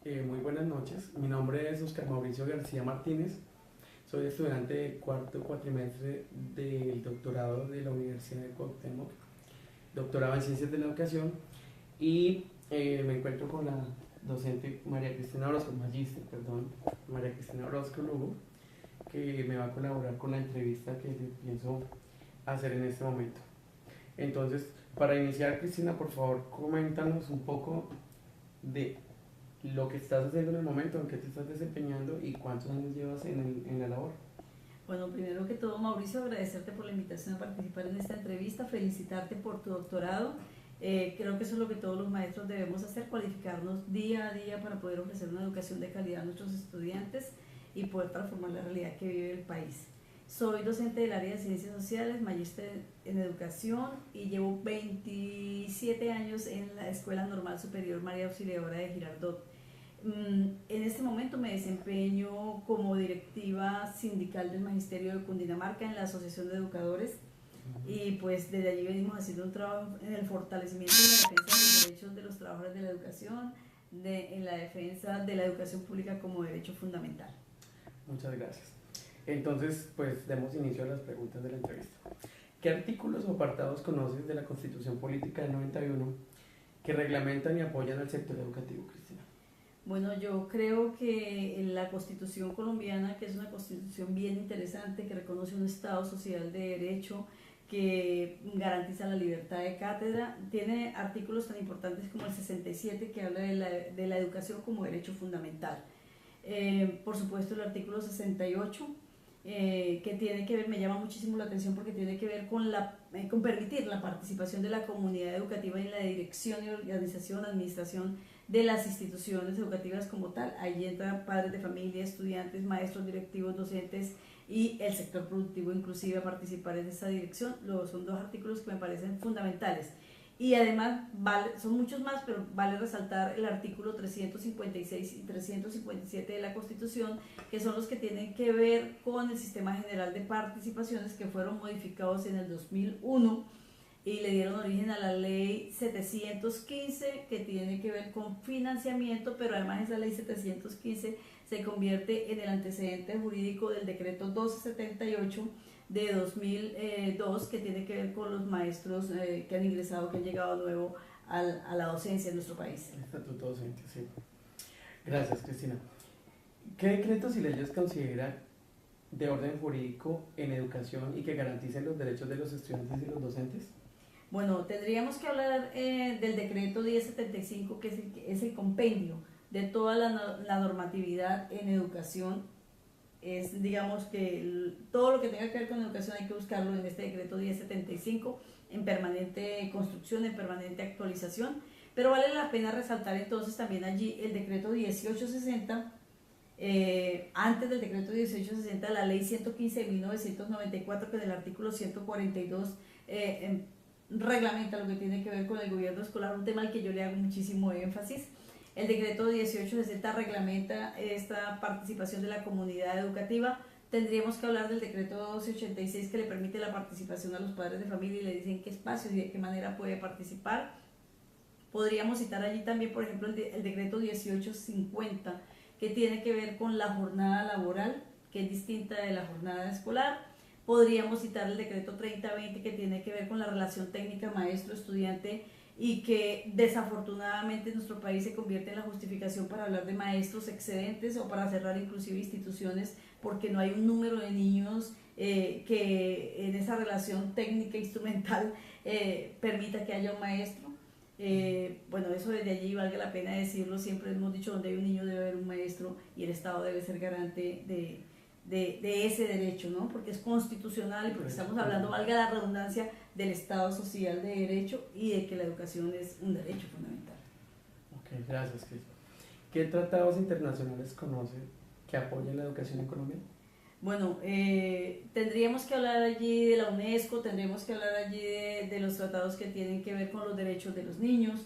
Muy buenas noches. Mi nombre es Oscar Mauricio García Martínez. Soy estudiante de cuarto cuatrimestre del doctorado de la Universidad de Cuauhtémoc, doctorado en Ciencias de la Educación, y me encuentro con la docente María Cristina Orozco, magíster, perdón, María Cristina Orozco Lugo, que me va a colaborar con la entrevista que pienso hacer en este momento. Entonces, para iniciar, Cristina, por favor, coméntanos un poco de lo que estás haciendo en el momento, en que te estás desempeñando y cuántos años llevas en la labor. Bueno, primero que todo, Mauricio, agradecerte por la invitación a participar en esta entrevista, felicitarte por tu doctorado. Creo que eso es lo que todos los maestros debemos hacer, cualificarnos día a día para poder ofrecer una educación de calidad a nuestros estudiantes y poder transformar la realidad que vive el país. Soy docente del área de Ciencias Sociales, magíster en Educación y llevo 27 años en la Escuela Normal Superior María Auxiliadora de Girardot. En este momento me desempeño como directiva sindical del Magisterio de Cundinamarca en la Asociación de Educadores y pues desde allí venimos haciendo un trabajo en el fortalecimiento de la defensa de los derechos de los trabajadores de la educación, en la defensa de la educación pública como derecho fundamental. Muchas gracias. Entonces, pues demos inicio a las preguntas de la entrevista. ¿Qué artículos o apartados conoces de la Constitución Política del 91 que reglamentan y apoyan al sector educativo, Cristina? Bueno, yo creo que la Constitución colombiana, que es una constitución bien interesante, que reconoce un Estado social de derecho, que garantiza la libertad de cátedra, tiene artículos tan importantes como el 67, que habla de la educación como derecho fundamental. Por supuesto, el artículo 68, que tiene que ver, me llama muchísimo la atención porque tiene que ver con permitir la participación de la comunidad educativa en la dirección y organización, administración de las instituciones educativas como tal. Ahí entran padres de familia, estudiantes, maestros, directivos, docentes y el sector productivo inclusive a participar en esa dirección. Son dos artículos que me parecen fundamentales. Y además, son muchos más, pero vale resaltar el artículo 356 y 357 de la Constitución, que son los que tienen que ver con el Sistema General de Participaciones, que fueron modificados en el 2001 y le dieron origen a la ley 715, que tiene que ver con financiamiento, pero además esa ley 715 se convierte en el antecedente jurídico del decreto 1278 de 2002, que tiene que ver con los maestros que han ingresado, que han llegado nuevo a la docencia en nuestro país. El estatuto docente, sí. Gracias, Cristina. ¿Qué decretos y leyes considera de orden jurídico en educación y que garanticen los derechos de los estudiantes y los docentes? Bueno, tendríamos que hablar del decreto 1075, que es el compendio de toda la normatividad en educación. Es, digamos que todo lo que tenga que ver con educación hay que buscarlo en este decreto 1075, en permanente construcción, en permanente actualización, pero vale la pena resaltar entonces también allí el decreto 1860, antes del decreto 1860 la ley 115 de 1994, que en el artículo 142 reglamenta lo que tiene que ver con el gobierno escolar, un tema al que yo le hago muchísimo énfasis. El decreto 1860 reglamenta esta participación de la comunidad educativa. Tendríamos que hablar del decreto 1286, que le permite la participación a los padres de familia y le dicen qué espacios y de qué manera puede participar. Podríamos citar allí también, por ejemplo, el decreto 1850, que tiene que ver con la jornada laboral, que es distinta de la jornada escolar. Podríamos citar el decreto 3020, que tiene que ver con la relación técnica maestro-estudiante y que desafortunadamente en nuestro país se convierte en la justificación para hablar de maestros excedentes o para cerrar inclusive instituciones, porque no hay un número de niños que en esa relación técnica instrumental permita que haya un maestro. Bueno, eso desde allí valga la pena decirlo, siempre hemos dicho, donde hay un niño debe haber un maestro y el Estado debe ser garante de ese derecho, ¿no? Porque es constitucional y porque estamos hablando, valga la redundancia, del Estado social de derecho y de que la educación es un derecho fundamental. Ok, gracias, Cristina. ¿Qué tratados internacionales conoce que apoyen la educación en Colombia? Bueno, tendríamos que hablar allí de la UNESCO, tendríamos que hablar allí de los tratados que tienen que ver con los derechos de los niños,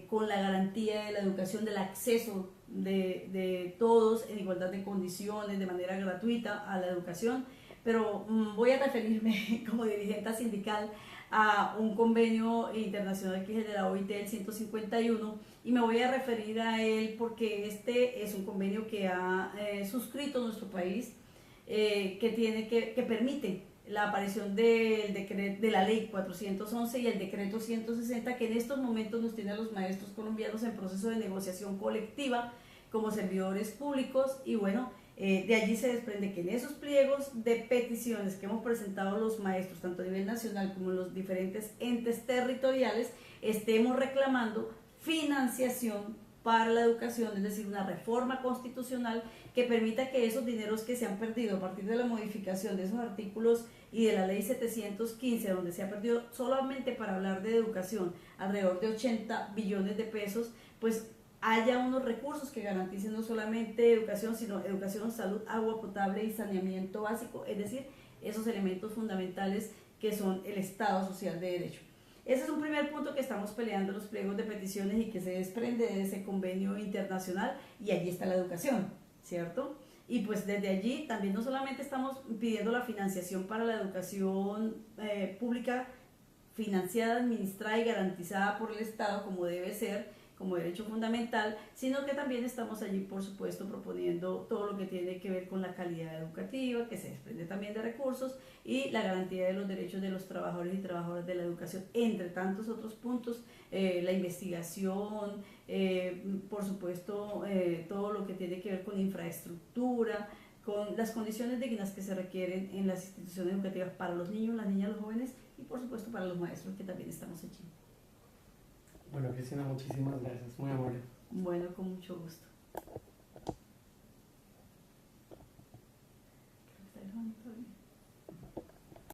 con la garantía de la educación, del acceso de todos en igualdad de condiciones, de manera gratuita a la educación, pero voy a referirme como dirigente sindical a un convenio internacional que es el de la OIT, el 151, y me voy a referir a él porque este es un convenio que ha suscrito nuestro país, que permite la aparición de la ley 411 y el decreto 160, que en estos momentos nos tiene a los maestros colombianos en proceso de negociación colectiva como servidores públicos. Y bueno, de allí se desprende que en esos pliegos de peticiones que hemos presentado los maestros, tanto a nivel nacional como en los diferentes entes territoriales, estemos reclamando financiación para la educación, es decir, una reforma constitucional que permita que esos dineros que se han perdido a partir de la modificación de esos artículos y de la ley 715, donde se ha perdido solamente para hablar de educación alrededor de 80 billones de pesos, pues haya unos recursos que garanticen no solamente educación, sino educación, salud, agua potable y saneamiento básico, es decir, esos elementos fundamentales que son el Estado social de derecho. Ese es un primer punto que estamos peleando los pliegos de peticiones y que se desprende de ese convenio internacional, y allí está la educación, ¿cierto? Y pues desde allí también no solamente estamos pidiendo la financiación para la educación pública financiada, administrada y garantizada por el Estado como debe ser, como derecho fundamental, sino que también estamos allí, por supuesto, proponiendo todo lo que tiene que ver con la calidad educativa, que se desprende también de recursos, y la garantía de los derechos de los trabajadores y trabajadoras de la educación, entre tantos otros puntos, la investigación, por supuesto, todo lo que tiene que ver con infraestructura, con las condiciones dignas que se requieren en las instituciones educativas para los niños, las niñas, los jóvenes y por supuesto para los maestros, que también estamos allí. Bueno, Cristina, muchísimas gracias, muy amable. Bueno, con mucho gusto.